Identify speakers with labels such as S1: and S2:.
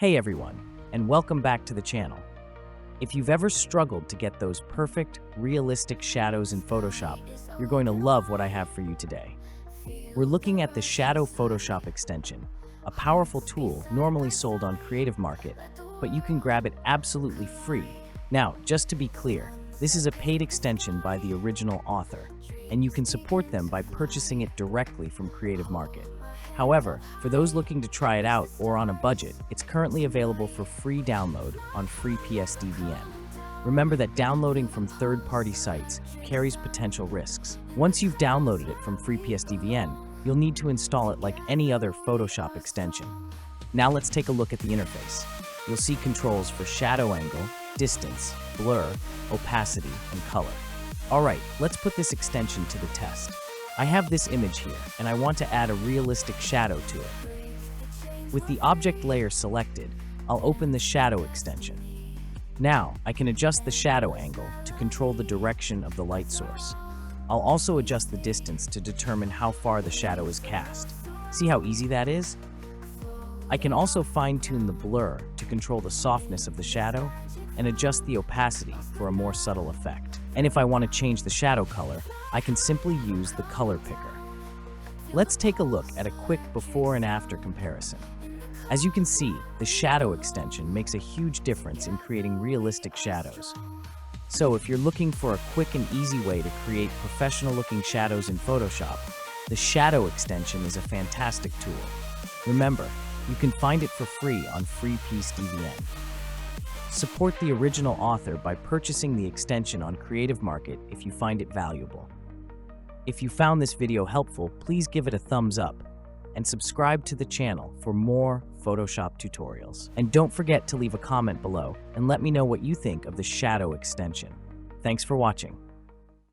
S1: Hey everyone, and welcome back to the channel. If you've ever struggled to get those perfect, realistic shadows in Photoshop, you're going to love what I have for you today. We're looking at the Shadow Photoshop extension, a powerful tool normally sold on Creative Market, but you can grab it absolutely free. Now, just to be clear, this is a paid extension by the original author, and you can support them by purchasing it directly from Creative Market. However, for those looking to try it out or on a budget, it's currently available for free download on free PSDs. Remember that downloading from third-party sites carries potential risks. Once you've downloaded it from free PSDs, you'll need to install it like any other Photoshop extension. Now let's take a look at the interface. You'll see controls for shadow angle, distance, blur, opacity, and color. Alright, let's put this extension to the test. I have this image here, and I want to add a realistic shadow to it. With the object layer selected, I'll open the shadow extension. Now, I can adjust the shadow angle to control the direction of the light source. I'll also adjust the distance to determine how far the shadow is cast. See how easy that is? I can also fine-tune the blur to control the softness of the shadow and adjust the opacity for a more subtle effect. And if I want to change the shadow color, I can simply use the color picker. Let's take a look at a quick before and after comparison. As you can see, the shadow extension makes a huge difference in creating realistic shadows. So if you're looking for a quick and easy way to create professional-looking shadows in Photoshop, the shadow extension is a fantastic tool. Remember, you can find it for free on free PSDs. Support the original author by purchasing the extension on Creative Market if you find it valuable. If you found this video helpful, please give it a thumbs up and subscribe to the channel for more Photoshop tutorials. And don't forget to leave a comment below and let me know what you think of the shadow extension. Thanks for watching.